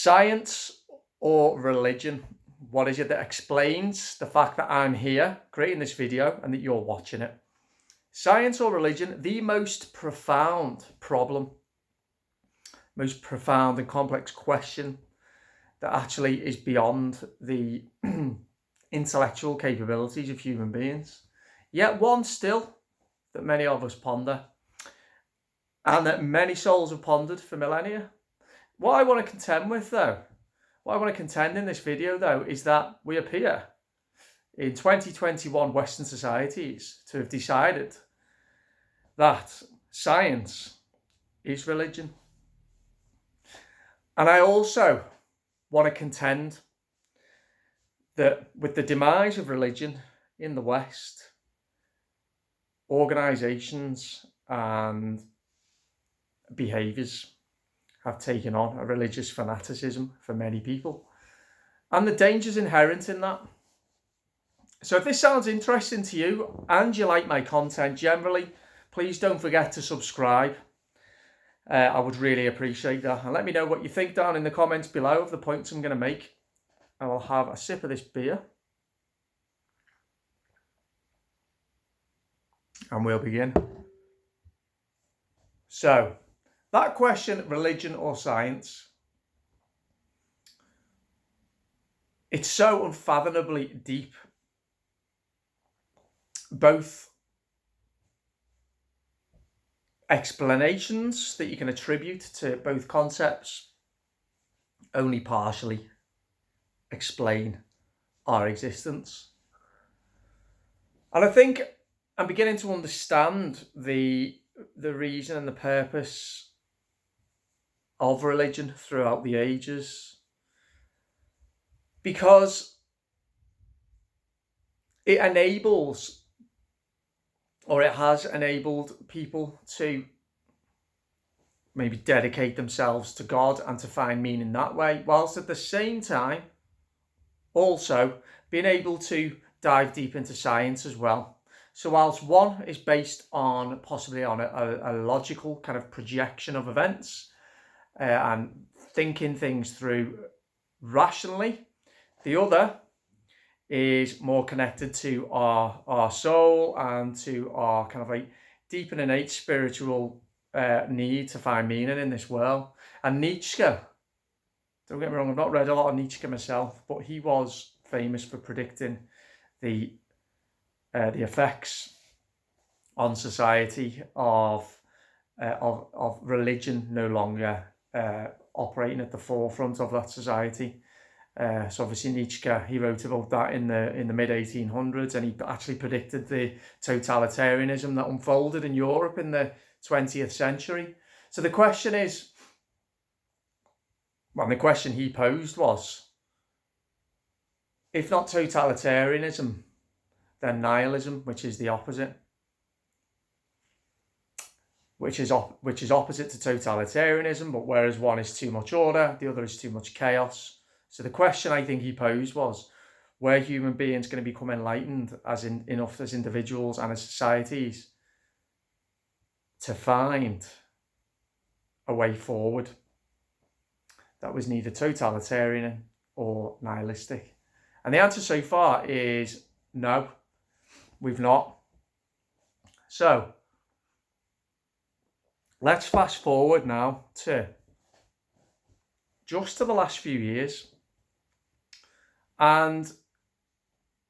Science or religion? What is it that explains the fact that I'm here creating this video and that you're watching it? Science or religion? The most profound problem, most profound and complex question that actually is beyond the intellectual capabilities of human beings. Yet one still that many of us ponder, and that many souls have pondered for millennia. What I want to contend with though, what I want to contend in this video though, is that we appear in 2021 Western societies to have decided that science is religion. And I also want to contend that with the demise of religion in the West, organizations and behaviors have taken on a religious fanaticism for many people, and the dangers inherent in that. So if this sounds interesting to you and you like my content generally, please don't forget to subscribe. I would really appreciate that, and let me know what you think down in the comments below of the points I'm going to make. I will have a sip of this beer and we'll begin. So that question, religion or science, it's so unfathomably deep. Both explanations that you can attribute to both concepts only partially explain our existence. And I think I'm beginning to understand the reason and the purpose of religion throughout the ages, because it enables, or it has enabled, people to maybe dedicate themselves to God and to find meaning that way, whilst at the same time also being able to dive deep into science as well. So whilst one is based on possibly on a logical kind of projection of events and thinking things through rationally, the other is more connected to our soul and to our kind of like deep and innate spiritual need to find meaning in this world. And Nietzsche, don't get me wrong, I've not read a lot of Nietzsche myself, but he was famous for predicting the effects on society of religion no longer operating at the forefront of that society. So obviously Nietzsche, he wrote about that in the mid 1800s, and he actually predicted the totalitarianism that unfolded in Europe in the 20th century. So the question is, well, the question he posed was, if not totalitarianism, then nihilism, which is the opposite, which is opposite to totalitarianism, but whereas one is too much order, the other is too much chaos. So the question I think he posed was, were human beings going to become enlightened as enough as individuals and as societies to find a way forward that was neither totalitarian or nihilistic? And the answer so far is no, we've not. So let's fast forward now to just to the last few years, and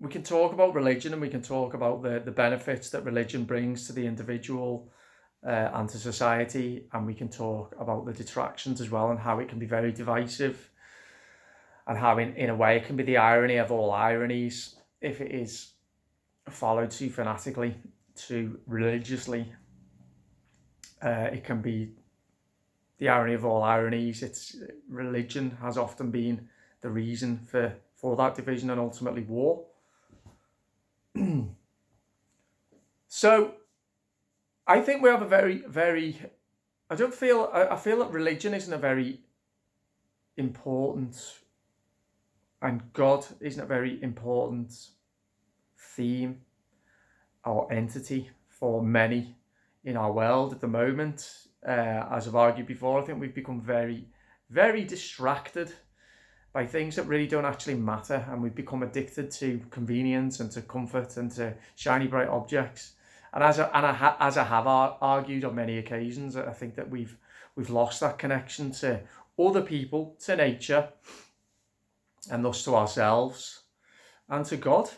we can talk about religion, and we can talk about the benefits that religion brings to the individual and to society, and we can talk about the detractions as well, and how it can be very divisive, and how in a way it can be the irony of all ironies if it is followed too fanatically, too religiously. It can be the irony of all ironies. It's religion has often been the reason for that division and ultimately war. So I think we have a very I feel that religion isn't a very important, and God isn't a very important theme or entity for many in our world at the moment. As I've argued before, I think we've become very very distracted by things that really don't actually matter, and we've become addicted to convenience and to comfort and to shiny bright objects. And as I have argued on many occasions, I think that we've lost that connection to other people, to nature, and thus to ourselves and to God.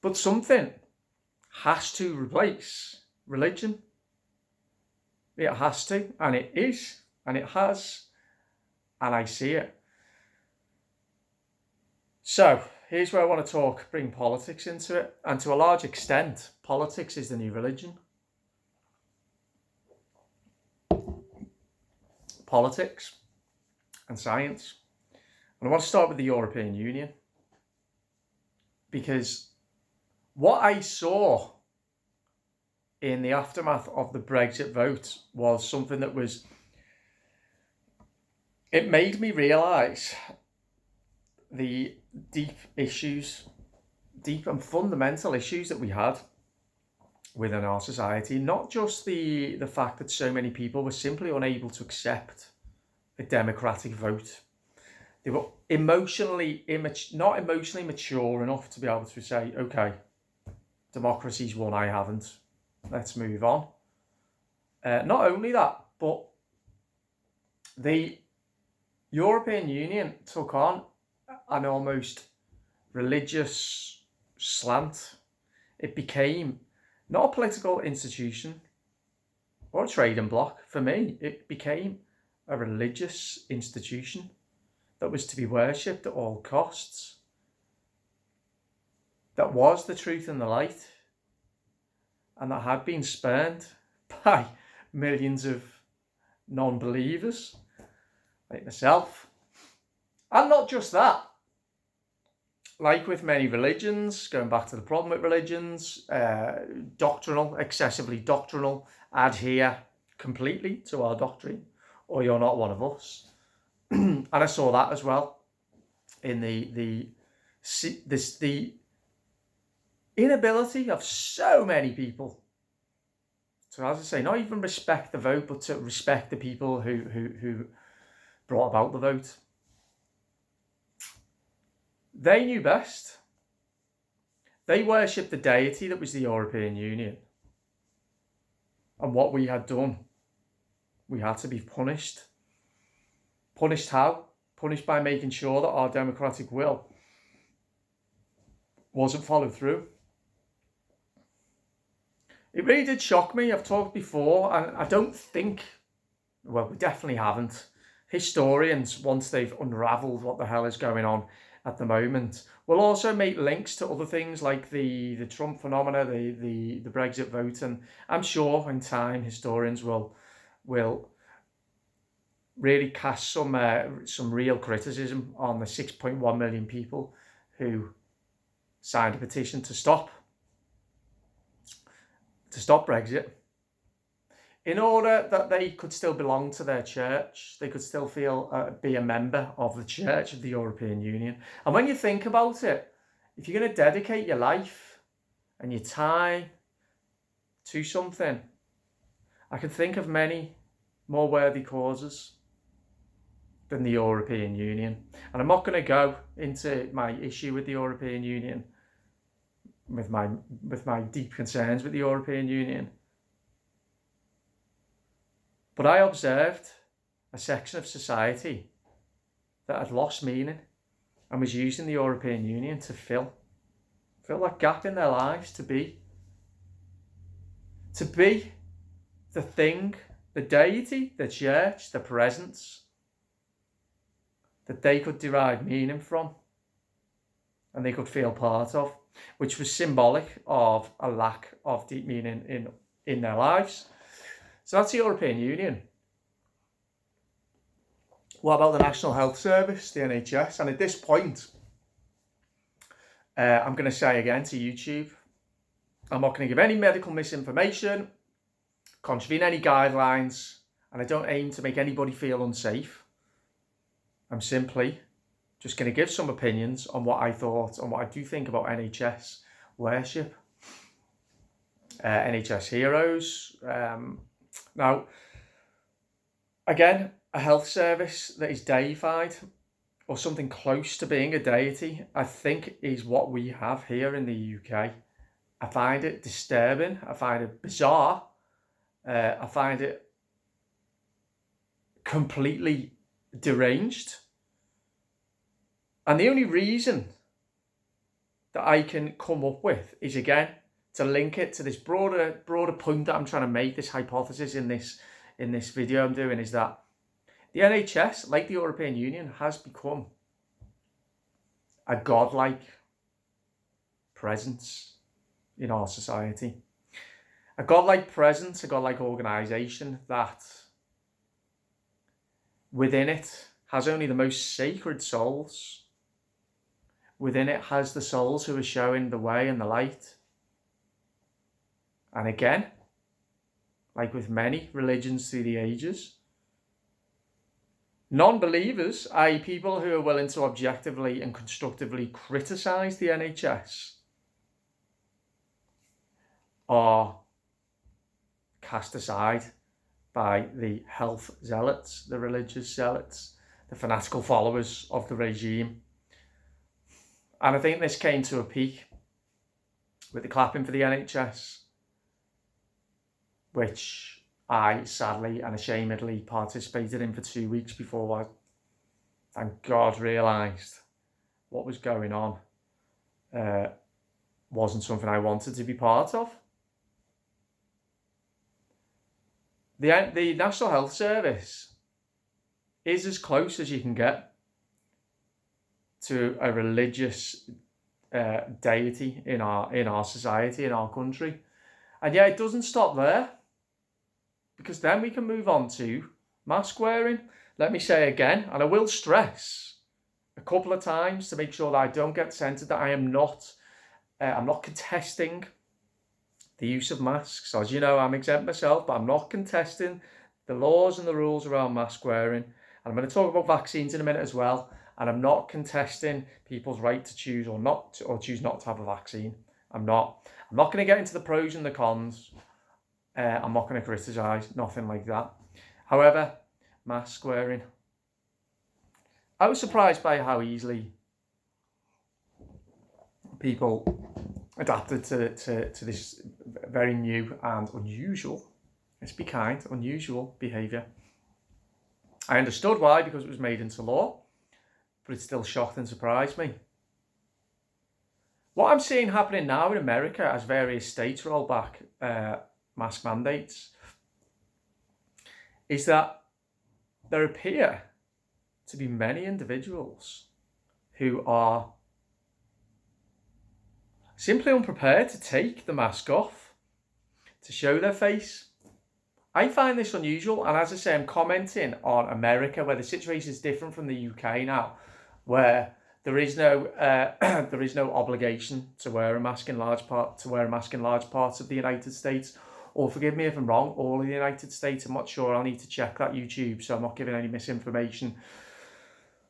But something has to replace religion. It has to, and it is, and it has, and I see it. So here's where I want to bring politics into it, and to a large extent, politics is the new religion. Politics and science. And I want to start with the European Union, because what I saw in the aftermath of the Brexit vote was something that it made me realise the deep and fundamental issues that we had within our society. Not just the fact that so many people were simply unable to accept a democratic vote. They were not emotionally mature enough to be able to say, okay, democracy's won, I haven't. Let's move on. Not only that, but the European Union took on an almost religious slant. It became not a political institution or a trading bloc. For me, it became a religious institution that was to be worshipped at all costs. That was the truth and the light, and that had been spurned by millions of non-believers like myself. And not just that, like with many religions, going back to the problem with religions, excessively doctrinal, adhere completely to our doctrine, or you're not one of us. And I saw that as well in the inability of so many people to, as I say, not even respect the vote, but to respect the people who brought about the vote. They knew best. They worshipped the deity that was the European Union. And what we had done, we had to be punished. Punished how? Punished by making sure that our democratic will wasn't followed through. It really did shock me. I've talked before, and I don't think, well, we definitely haven't. Historians, once they've unravelled what the hell is going on at the moment, will also make links to other things like the Trump phenomena, the Brexit vote, and I'm sure in time historians will really cast some real criticism on the 6.1 million people who signed a petition to stop Brexit, in order that they could still belong to their church. They could still be a member of the Church of the European Union. And when you think about it, if you're going to dedicate your life and your time to something, I can think of many more worthy causes than the European Union. And I'm not going to go into my issue with the European Union, with my deep concerns with the European Union. But I observed a section of society that had lost meaning and was using the European Union to fill that gap in their lives, to be the thing, the deity, the church, the presence that they could derive meaning from and they could feel part of, which was symbolic of a lack of deep meaning in their lives. So that's the European Union. What about the National Health Service, the NHS? And at this point, I'm going to say again to YouTube, I'm not going to give any medical misinformation, contravene any guidelines, and I don't aim to make anybody feel unsafe. I'm simply just going to give some opinions on what I thought and what I do think about NHS worship, NHS heroes. Now, Again, a health service that is deified or something close to being a deity, I think is what we have here in the UK. I find it disturbing. I find it bizarre. I find it completely deranged. And the only reason that I can come up with is, again, to link it to this broader point that I'm trying to make, this hypothesis in this video I'm doing, is that the NHS, like the European Union, has become a godlike presence in our society. A godlike presence, a godlike organisation that within it has only the most sacred souls. Within it has the souls who are showing the way and the light. And again, like with many religions through the ages, non-believers, i.e. people who are willing to objectively and constructively criticise the NHS, are cast aside by the health zealots, the religious zealots, the fanatical followers of the regime. And I think this came to a peak with the clapping for the NHS, which I sadly and ashamedly participated in for 2 weeks before I, thank God, realised what was going on wasn't something I wanted to be part of. The National Health Service is as close as you can get to a religious deity in our society, in our country. And yeah, it doesn't stop there, because then we can move on to mask wearing. Let me say again, and I will stress a couple of times to make sure that I don't get censored, that I'm not contesting the use of masks. As you know, I'm exempt myself, but I'm not contesting the laws and the rules around mask wearing. And I'm going to talk about vaccines in a minute as well. And I'm not contesting people's right to choose or choose not to have a vaccine. I'm not going to get into the pros and the cons. I'm not going to criticise, nothing like that. However, mask wearing, I was surprised by how easily people adapted to this very new and unusual, let's be kind, unusual behaviour. I understood why, because it was made into law, but it still shocked and surprised me. What I'm seeing happening now in America as various states roll back mask mandates is that there appear to be many individuals who are simply unprepared to take the mask off, to show their face. I find this unusual, and as I say, I'm commenting on America, where the situation is different from the UK now, where there is no obligation to wear a mask in large parts of the United States. Or forgive me if I'm wrong, all of the United States. I'm not sure. I'll need to check that YouTube, so I'm not giving any misinformation.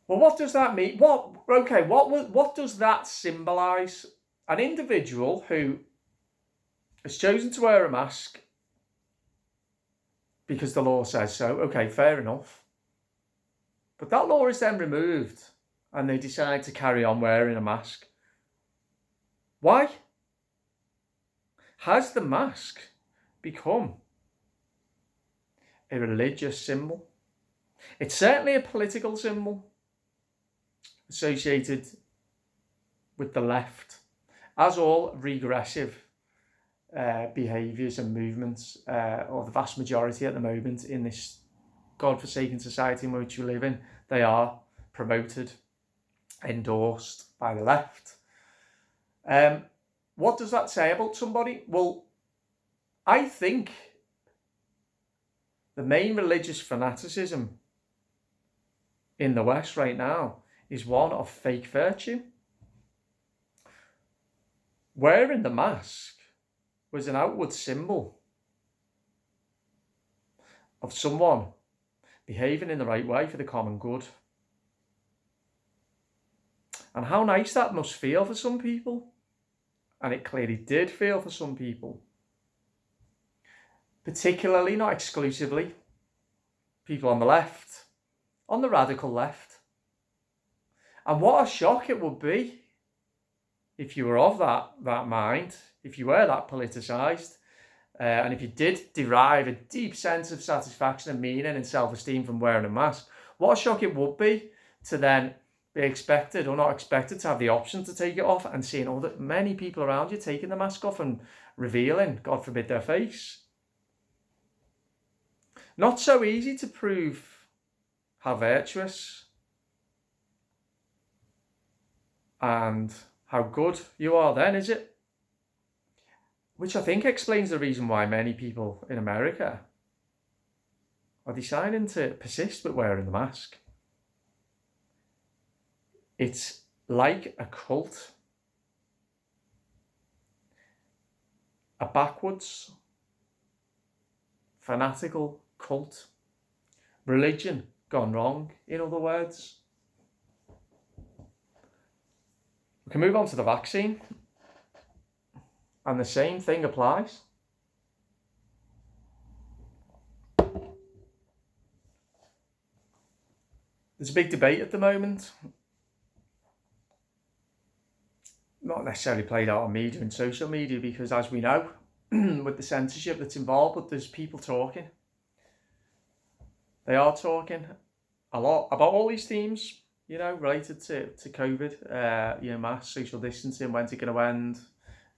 Well, what does that mean? What does that symbolise? An individual who has chosen to wear a mask because the law says so. Okay, fair enough. But that law is then removed and they decide to carry on wearing a mask. Why? Has the mask become a religious symbol? It's certainly a political symbol associated with the left, as all regressive behaviours and movements, or the vast majority at the moment in this godforsaken society in which we live in, they are promoted, endorsed by the left. What does that say about somebody? Well, I think the main religious fanaticism in the West right now is one of fake virtue. Wearing the mask was an outward symbol of someone behaving in the right way for the common good. And how nice that must feel for some people. And it clearly did feel for some people. Particularly, not exclusively, people on the left, on the radical left. And what a shock it would be if you were of that mind, if you were that politicised, and if you did derive a deep sense of satisfaction and meaning and self-esteem from wearing a mask. What a shock it would be to then be expected or not expected to have the option to take it off, and seeing all that many people around you taking the mask off and revealing, God forbid, their face. Not so easy to prove how virtuous and how good you are then, is it? Which I think explains the reason why many people in America are deciding to persist with wearing the mask. It's like a cult. A backwards, fanatical cult. Religion gone wrong, in other words. We can move on to the vaccine. And the same thing applies. There's a big debate at the moment. Not necessarily played out on media and social media, because as we know, with the censorship that's involved, but there's people talking. They are talking a lot about all these themes, related to COVID, mask, social distancing, when's it going to end,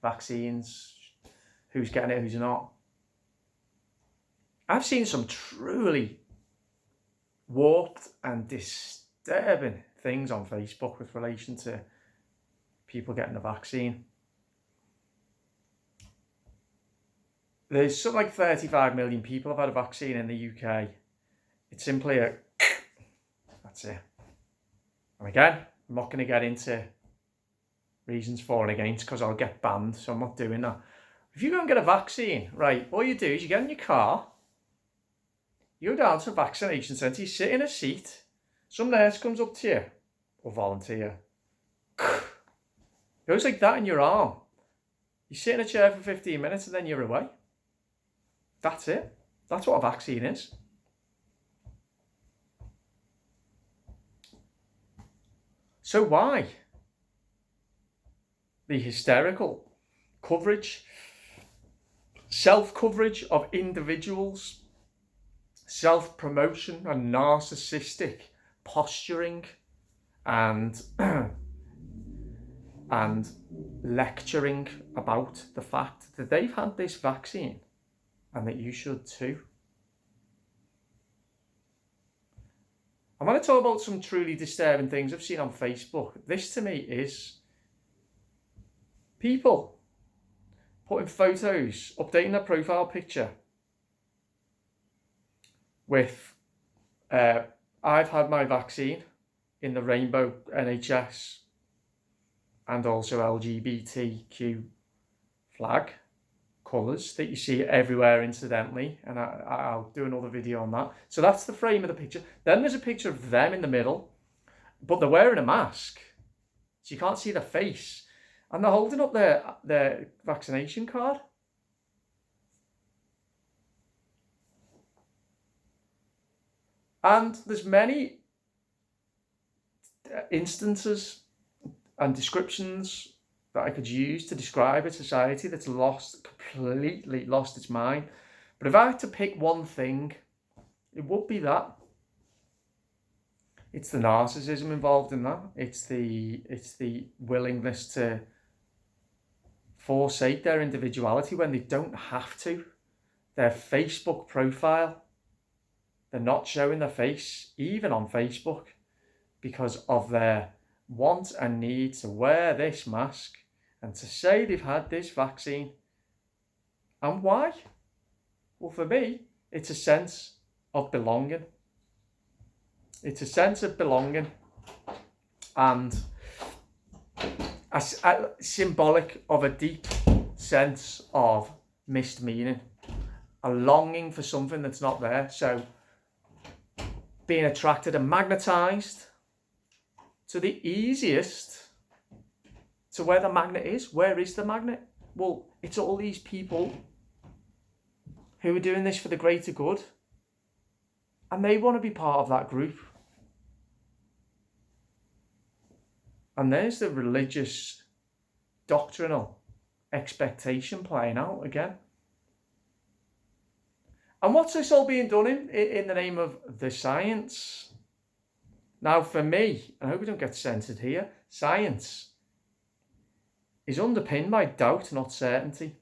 vaccines, who's getting it, who's not. I've seen some truly warped and disturbing things on Facebook with relation to people getting the vaccine. There's something like 35 million people have had a vaccine in the UK. It's simply that's it. And again, I'm not going to get into reasons for and against, because I'll get banned, so I'm not doing that. If you go and get a vaccine, right, all you do is you get in your car, you go down to a vaccination centre, you sit in a seat, some nurse comes up to you, or volunteer, goes like that in your arm. You sit in a chair for 15 minutes and then you're away. That's it. That's what a vaccine is. So why the hysterical coverage, self-coverage of individuals, self-promotion and narcissistic posturing and lecturing about the fact that they've had this vaccine and that you should too? I want to talk about some truly disturbing things I've seen on Facebook. This to me is people putting photos, updating their profile picture with I've had my vaccine in the rainbow NHS and also LGBTQ flag colours that you see everywhere incidentally, and I'll do another video on that. So that's the frame of the picture. Then there's a picture of them in the middle, but they're wearing a mask, so you can't see their face, and they're holding up their vaccination card. And there's many instances and descriptions that I could use to describe a society that's completely lost its mind. But if I had to pick one thing, it would be that. It's the narcissism involved in that. It's the willingness to forsake their individuality when they don't have to. Their Facebook profile, they're not showing their face, even on Facebook, because of their want and need to wear this mask and to say they've had this vaccine. And why? Well, for me, it's a sense of belonging. It's a sense of belonging and a symbolic of a deep sense of missed meaning, a longing for something that's not there. So being attracted and magnetised to the easiest to where the magnet is. Where is the magnet? Well, it's all these people who are doing this for the greater good. And they want to be part of that group. And there's the religious, doctrinal expectation playing out again. And what's this all being done in the name of the science? Now, for me, I hope we don't get censored here, science is underpinned by doubt, not certainty.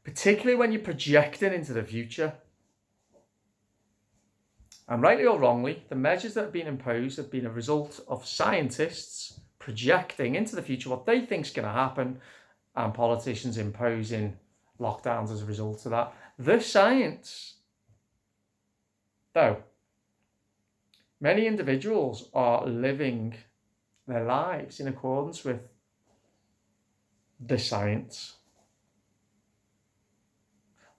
Particularly when you're projecting into the future. And rightly or wrongly, the measures that have been imposed have been a result of scientists projecting into the future what they think is going to happen, and politicians imposing lockdowns as a result of that. The science, though, many individuals are living their lives in accordance with the science,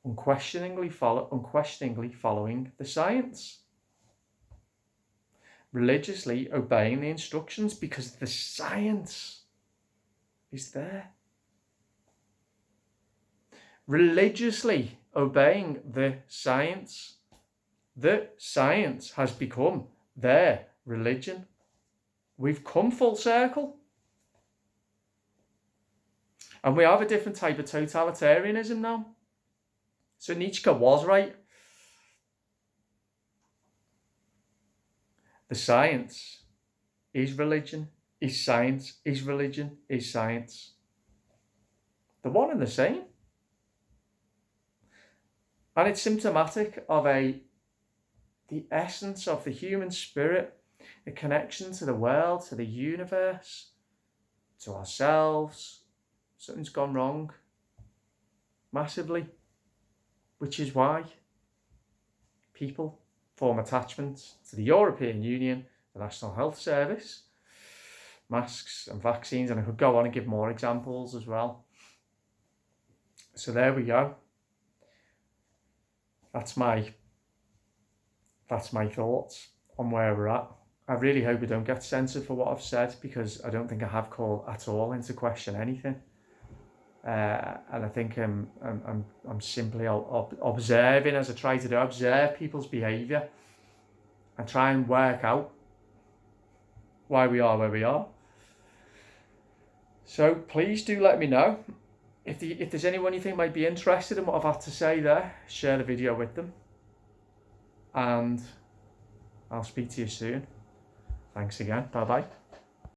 unquestioningly following the science, religiously obeying the instructions because the science is there. Religiously obeying the science. The science has become their religion. We've come full circle. And we have a different type of totalitarianism now. So Nietzsche was right. The science is religion, is science, is religion, is science. The one and the same. And it's symptomatic of the essence of the human spirit, the connection to the world, to the universe, to ourselves. Something's gone wrong massively, which is why people form attachments to the European Union, the National Health Service, masks and vaccines, and I could go on and give more examples as well. So there we go. That's my thoughts on where we're at. I really hope we don't get censored for what I've said, because I don't think I have called at all into question anything. And I think I'm simply observing, as I try to do, observe people's behaviour and try and work out why we are where we are. So please do let me know. If there's anyone you think might be interested in what I've had to say there, share the video with them. And I'll speak to you soon. Thanks again. Bye-bye.